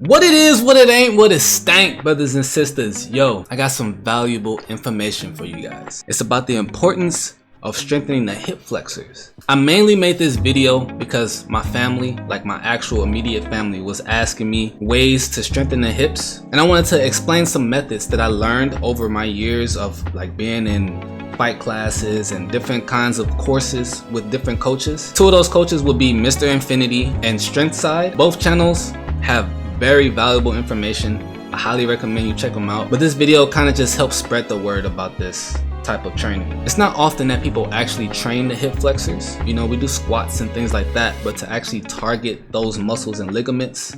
What it is, what it ain't, what it stank, brothers and sisters. Yo, I got some valuable information for you guys. It's about the importance of strengthening the hip flexors. I mainly made this video because my family, like my actual immediate family, was asking me ways to strengthen the hips, and I wanted to explain some methods that I learned over my years of like being in fight classes and different kinds of courses with different coaches. Two of those coaches would be Mr. Infinity and Strength Side. Both channels have very valuable information. I highly recommend you check them out. But this video kind of just helps spread the word about this type of training. It's not often that people actually train the hip flexors. You know, we do squats and things like that, but to actually target those muscles and ligaments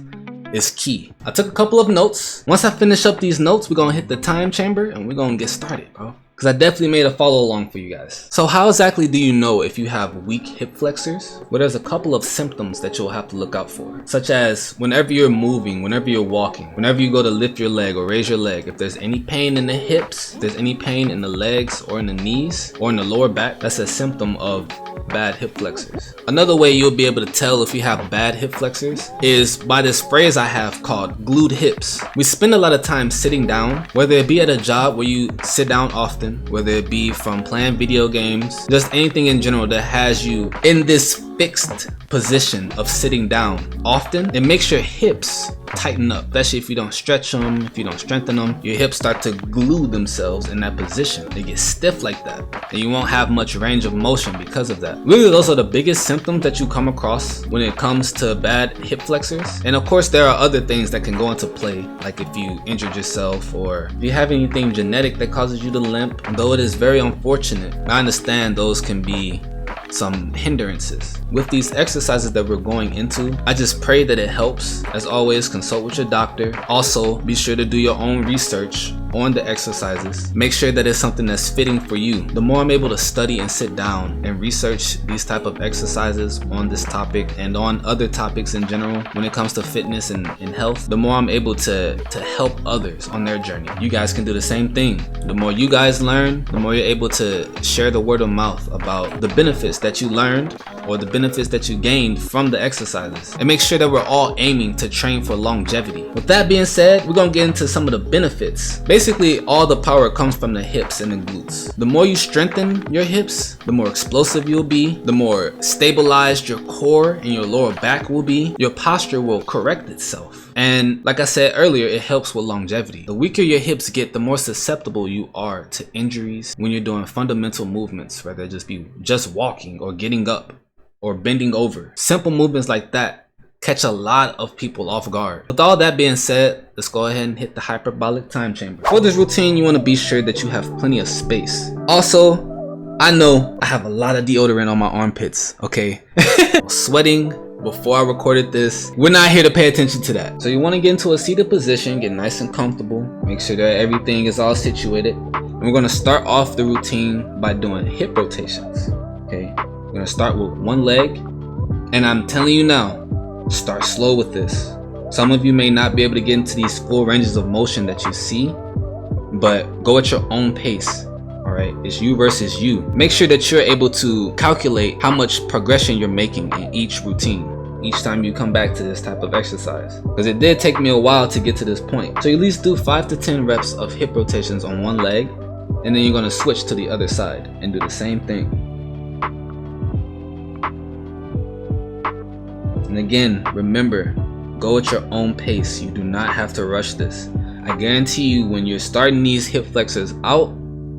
is key. I took a couple of notes. Once I finish up these notes, we're gonna hit the time chamber and we're gonna get started, bro. Because I definitely made a follow along for you guys. So how exactly do you know if you have weak hip flexors? Well, there's a couple of symptoms that you'll have to look out for, such as whenever you're moving, whenever you're walking, whenever you go to lift your leg or raise your leg, if there's any pain in the hips, if there's any pain in the legs or in the knees or in the lower back, that's a symptom of bad hip flexors. Another way you'll be able to tell if you have bad hip flexors is by this phrase I have called glued hips. We spend a lot of time sitting down, whether it be at a job where you sit down often, whether it be from playing video games, just anything in general that has you in this fixed position of sitting down often. It makes your hips tighten up, especially if you don't stretch them, if you don't strengthen them. Your hips start to glue themselves in that position. They get stiff like that, and you won't have much range of motion because of that. Really, those are the biggest symptoms that you come across when it comes to bad hip flexors. And of course, there are other things that can go into play, like if you injured yourself or if you have anything genetic that causes you to limp. Though it is very unfortunate, I understand those can be some hindrances. With these exercises that we're going into, I just pray that it helps. As always, consult with your doctor. Also, be sure to do your own research on the exercises. Make sure that it's something that's fitting for you. The more I'm able to study and sit down and research these type of exercises on this topic and on other topics in general when it comes to fitness and health, the more I'm able to help others on their journey. You guys can do the same thing. The more you guys learn, the more you're able to share the word of mouth about the benefits that you learned or the benefits that you gained from the exercises, and make sure that we're all aiming to train for longevity. With that being said, we're gonna get into some of the benefits. Basically, all the power comes from the hips and the glutes. The more you strengthen your hips, the more explosive you'll be, the more stabilized your core and your lower back will be. Your posture will correct itself. And like I said earlier, it helps with longevity. The weaker your hips get, the more susceptible you are to injuries when you're doing fundamental movements, whether it just be just walking or getting up or bending over. Simple movements like that catch a lot of people off guard. With all that being said, let's go ahead and hit the hyperbolic time chamber. For this routine, you want to be sure that you have plenty of space. Also, I know I have a lot of deodorant on my armpits, okay? Sweating before I recorded this. We're not here to pay attention to that. So you want to get into a seated position, get nice and comfortable, make sure that everything is all situated. And we're going to start off the routine by doing hip rotations, okay? We're going to start with one leg, and I'm telling you now, start slow with this. Some of you may not be able to get into these full ranges of motion that you see, but go at your own pace. All right, it's you versus you. Make sure that you're able to calculate how much progression you're making in each routine each time you come back to this type of exercise, because it did take me a while to get to this point. So you at least do 5 to 10 reps of hip rotations on one leg, and then you're going to switch to the other side and do the same thing. And again, remember, go at your own pace. You do not have to rush this. I guarantee you, when you're starting these hip flexors out,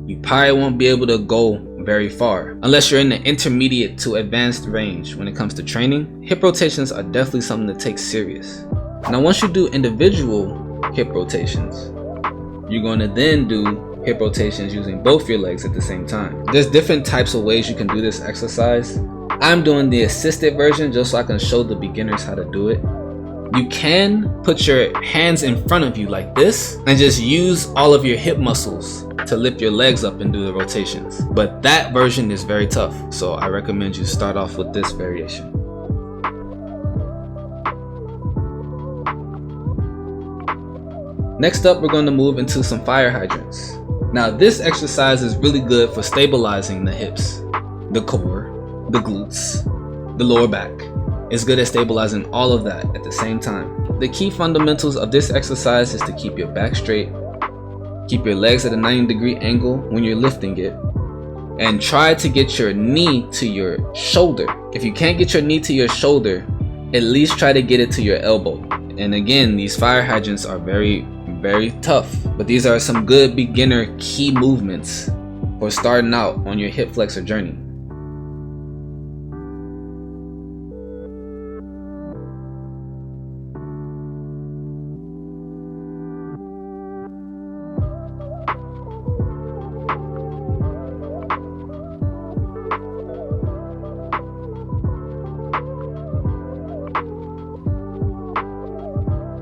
you probably won't be able to go very far unless you're in the intermediate to advanced range. When it comes to training, hip rotations are definitely something to take serious. Now, once you do individual hip rotations, you're going to then do hip rotations using both your legs at the same time. There's different types of ways you can do this exercise. I'm doing the assisted version just so I can show the beginners how to do it. You can put your hands in front of you like this and just use all of your hip muscles to lift your legs up and do the rotations. But that version is very tough, so I recommend you start off with this variation. Next up, we're going to move into some fire hydrants. Now, this exercise is really good for stabilizing the hips, the core, the glutes, the lower back. It's good at stabilizing all of that at the same time. the key fundamentals of this exercise is to keep your back straight, keep your legs at a 90-degree angle when you're lifting it, and try to get your knee to your shoulder. If you can't get your knee to your shoulder, at least try to get it to your elbow. And again, these fire hydrants are very tough, but these are some good beginner key movements for starting out on your hip flexor journey.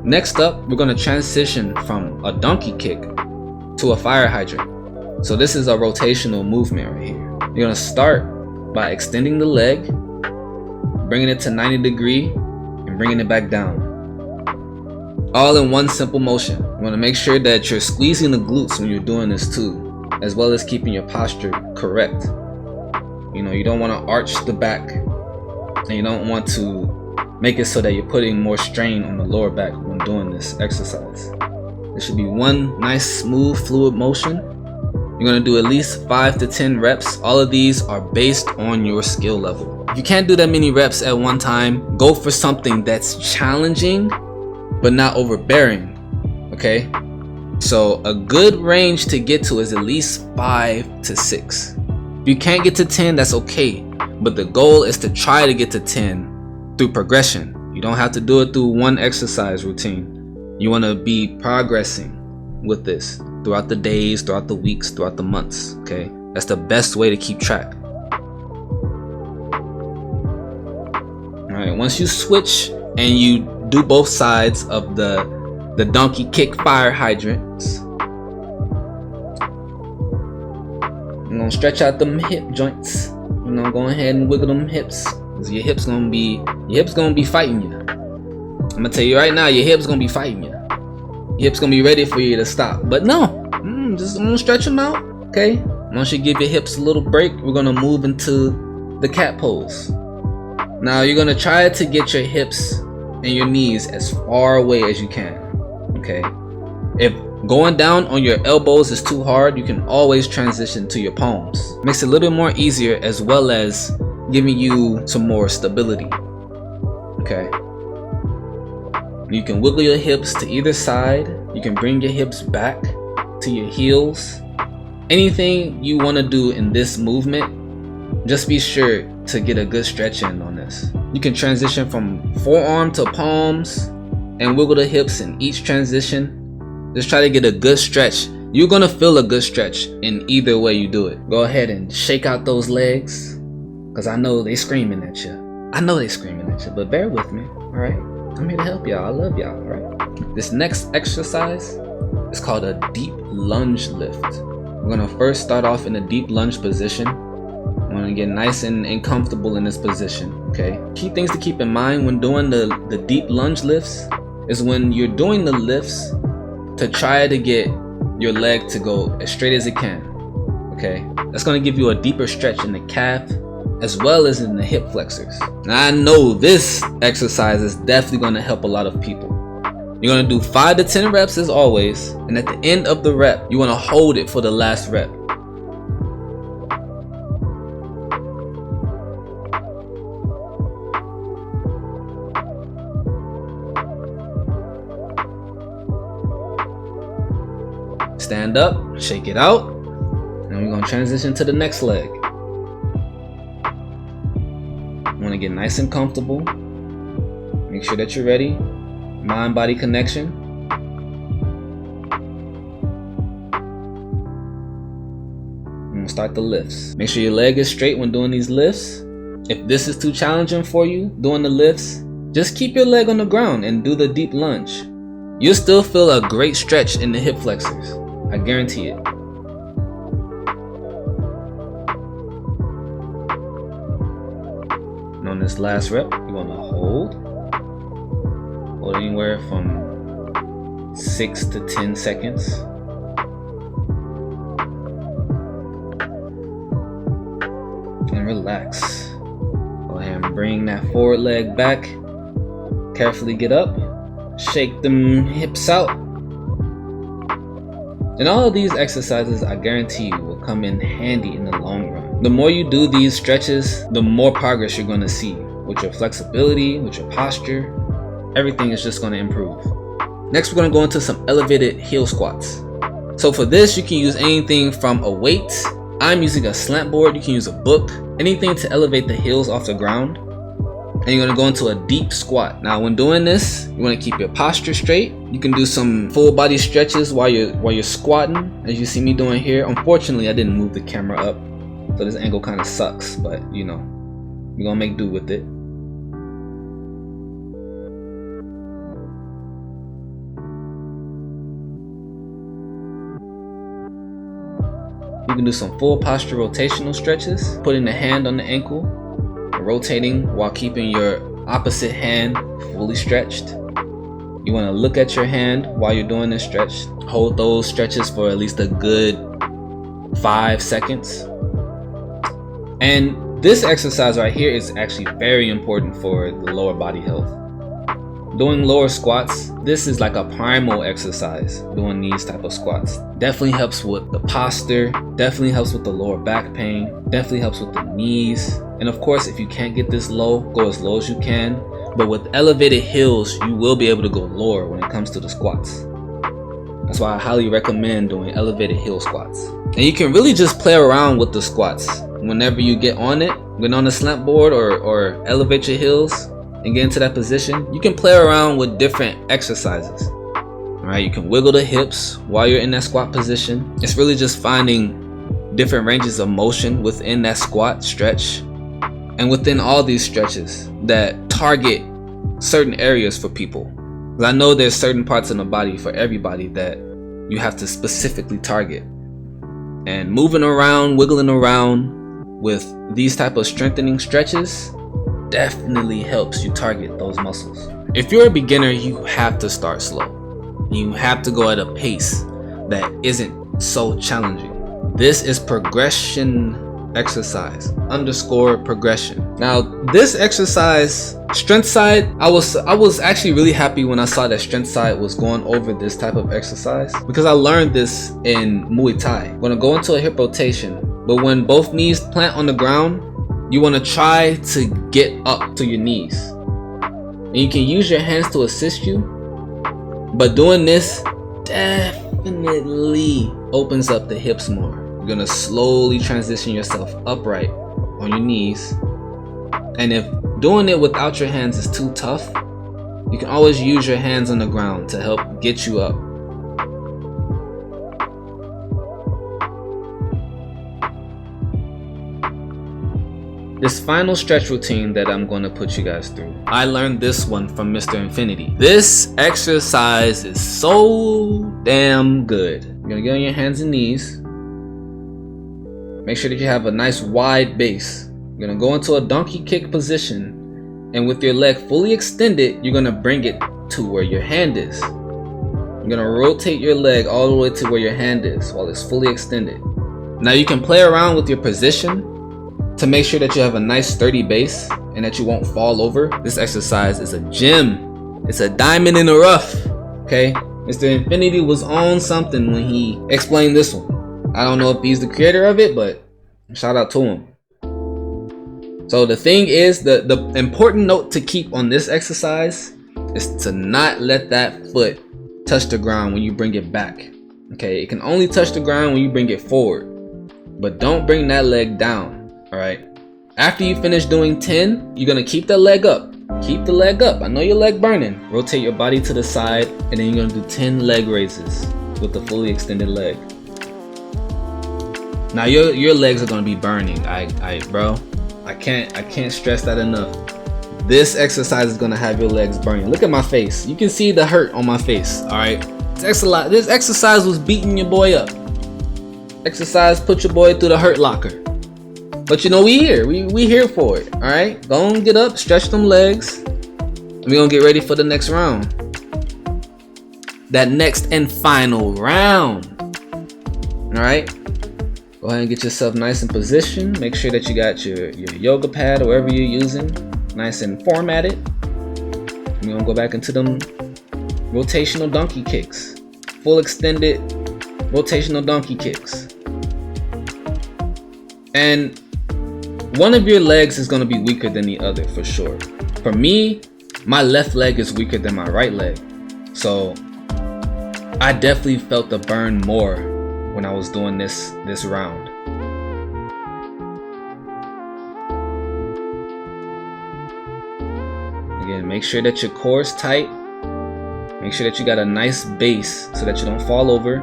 Next up, we're going to transition from a donkey kick to a fire hydrant. So this is a rotational movement right here. You're going to start by extending the leg, bringing it to 90 degree, and bringing it back down. All in one simple motion. You want to make sure that you're squeezing the glutes when you're doing this too, as well as keeping your posture correct. You know, you don't want to arch the back, and you don't want to make it so that you're putting more strain on the lower back when doing this exercise. There should be one nice smooth fluid motion. You're going to do at least 5 to 10 reps. All of these are based on your skill level. If you can't do that many reps at one time, go for something that's challenging but not overbearing. Okay, so a good range to get to is at least 5 to 6. If you can't get to 10, that's okay, but the goal is to try to get to 10 through progression. You don't have to do it through one exercise routine. You want to be progressing with this throughout the days, throughout the weeks, throughout the months. Okay, that's the best way to keep track. All right, once you switch and you do both sides of the donkey kick fire hydrants, I'm gonna stretch out them hip joints. You know, go ahead and wiggle them hips. Your hips gonna be fighting you. I'm gonna tell you right now, your hips gonna be fighting you. Your hips gonna be ready for you to stop. But no, just gonna stretch them out. Okay. Once you give your hips a little break, we're gonna move into the cat pose. Now you're gonna try to get your hips and your knees as far away as you can. Okay. If going down on your elbows is too hard, you can always transition to your palms. Makes it a little bit more easier, as well as giving you some more stability. Okay, you can wiggle your hips to either side. You can bring your hips back to your heels. Anything you want to do in this movement, just be sure to get a good stretch in on this. You can transition from forearm to palms and wiggle the hips in each transition. Just try to get a good stretch. You're gonna feel a good stretch in either way you do it. Go ahead and shake out those legs, because I know they screaming at you. But bear with me, all right? I'm here to help y'all. I love y'all, all right? This next exercise is called a deep lunge lift. We're gonna first start off in a deep lunge position. I'm gonna get nice and comfortable in this position, okay? Key things to keep in mind when doing the deep lunge lifts is when you're doing the lifts, to try to get your leg to go as straight as it can, okay? That's gonna give you a deeper stretch in the calf, as well as in the hip flexors. Now I know this exercise is definitely going to help a lot of people. You're going to do 5 to 10 reps as always, and at the end of the rep, you want to hold it for the last rep. Stand up, shake it out, and we're going to transition to the next leg. Want to get nice and comfortable. Make sure that you're ready. Mind-body connection. I'm gonna start the lifts. Make sure your leg is straight when doing these lifts. If this is too challenging for you doing the lifts, just keep your leg on the ground and do the deep lunge. You'll still feel a great stretch in the hip flexors. I guarantee it. On this last rep, you want to hold anywhere from 6 to 10 seconds. And relax. Go ahead and bring that forward leg back. Carefully get up, shake them hips out. And all of these exercises, I guarantee you, will come in handy in the long run. The more you do these stretches, the more progress you're going to see with your flexibility, with your posture. Everything is just going to improve. Next, we're going to go into some elevated heel squats. So for this, you can use anything from a weight. I'm using a slant board. You can use a book, anything to elevate the heels off the ground. And you're going to go into a deep squat. Now when doing this, you want to keep your posture straight. You can do some full body stretches while you're squatting, as you see me doing here. Unfortunately, I didn't move the camera up, so this angle kind of sucks, but you know, we're going to make do with it. You can do some full posture rotational stretches, putting the hand on the ankle, rotating while keeping your opposite hand fully stretched. You want to look at your hand while you're doing this stretch. Hold those stretches for at least a good 5 seconds. And this exercise right here is actually very important for the lower body health. Doing lower squats, this is like a primal exercise. Doing these type of squats definitely helps with the posture, definitely helps with the lower back pain, definitely helps with the knees. And of course, if you can't get this low, go as low as you can. But with elevated heels, you will be able to go lower when it comes to the squats. That's why I highly recommend doing elevated heel squats. And you can really just play around with the squats. Whenever you get on it, get on the slant board or elevate your heels and get into that position, you can play around with different exercises. Alright, you can wiggle the hips while you're in that squat position. It's really just finding different ranges of motion within that squat stretch and within all these stretches that target certain areas for people. Because I know there's certain parts in the body for everybody that you have to specifically target. And moving around, wiggling around with these type of strengthening stretches definitely helps you target those muscles. If you're a beginner, you have to start slow. You have to go at a pace that isn't so challenging. This is progression exercise _ progression. Now this exercise, strength side, I was actually really happy when I saw that strength side was going over this type of exercise, because I learned this in Muay Thai. I'm gonna go into a hip rotation, but when both knees plant on the ground, you want to try to get up to your knees. And you can use your hands to assist you, but doing this definitely opens up the hips more. You're gonna slowly transition yourself upright on your knees. And if doing it without your hands is too tough, you can always use your hands on the ground to help get you up. This final stretch routine that I'm going to put you guys through, I learned this one from Mr. Infinity. This exercise is so damn good. You're going to get on your hands and knees. Make sure that you have a nice wide base. You're going to go into a donkey kick position, and with your leg fully extended, you're going to bring it to where your hand is. You're going to rotate your leg all the way to where your hand is while it's fully extended. Now you can play around with your position to make sure that you have a nice sturdy base and that you won't fall over. This exercise is a gem. It's a diamond in the rough. Okay, Mr. Infinity was on something when he explained this one. I don't know if he's the creator of it, but shout out to him. So the thing is, the important note to keep on this exercise is to not let that foot touch the ground when you bring it back. Okay, it can only touch the ground when you bring it forward, but don't bring that leg down. Alright, after you finish doing 10, you're gonna keep the leg up. Keep the leg up. I know your leg burning. Rotate your body to the side, and then you're gonna do 10 leg raises with the fully extended leg. Now your legs are gonna be burning. Bro, I can't stress that enough. This exercise is gonna have your legs burning. Look at my face. You can see the hurt on my face. Alright, this exercise was beating your boy up. Exercise put your boy through the hurt locker. But you know, we here for it. All right, go on, get up, stretch them legs, and we're gonna get ready for the next round. That next and final round. All right, go ahead and get yourself nice in position. Make sure that you got your yoga pad or whatever you're using nice and formatted. We're gonna go back into them rotational donkey kicks, full extended rotational donkey kicks. And one of your legs is going to be weaker than the other for sure. For me, my left leg is weaker than my right leg. So I definitely felt the burn more when I was doing this round. Again, make sure that your core is tight. Make sure that you got a nice base so that you don't fall over.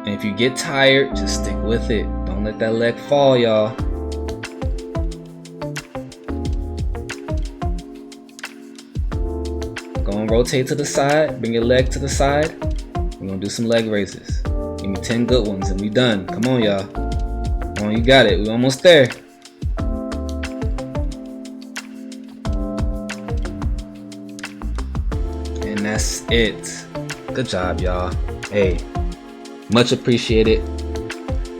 And if you get tired, just stick with it. Don't let that leg fall, y'all. Go and rotate to the side. Bring your leg to the side. We're gonna do some leg raises. Give me 10 good ones and we done. Come on, y'all. Come on, you got it. We're almost there. And that's it. Good job, y'all. Hey, much appreciated.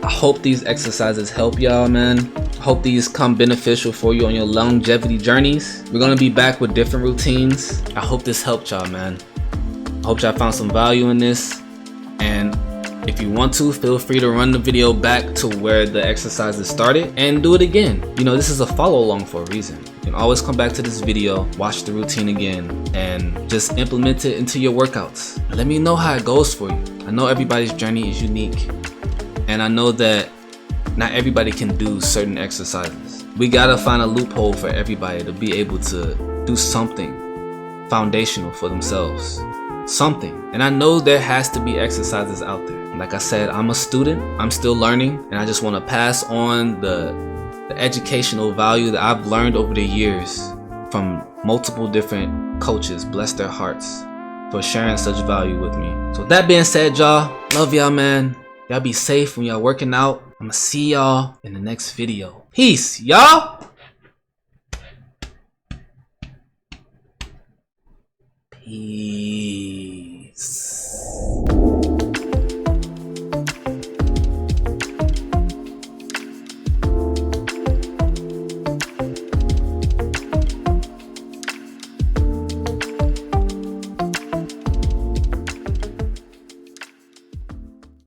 I hope these exercises help y'all, man. I hope these come beneficial for you on your longevity journeys. We're gonna be back with different routines. I hope this helped y'all, man. I hope y'all found some value in this. And if you want to, feel free to run the video back to where the exercises started and do it again. You know, this is a follow along for a reason. You can always come back to this video, watch the routine again, and just implement it into your workouts. Let me know how it goes for you. I know everybody's journey is unique, and I know that not everybody can do certain exercises. We gotta find a loophole for everybody to be able to do something foundational for themselves. Something. And I know there has to be exercises out there. Like I said, I'm a student, I'm still learning, and I just want to pass on the educational value that I've learned over the years from multiple different coaches. Bless their hearts for sharing such value with me. So with that being said, y'all, love y'all, man. Y'all be safe when y'all working out. I'm gonna see y'all in the next video. Peace, y'all.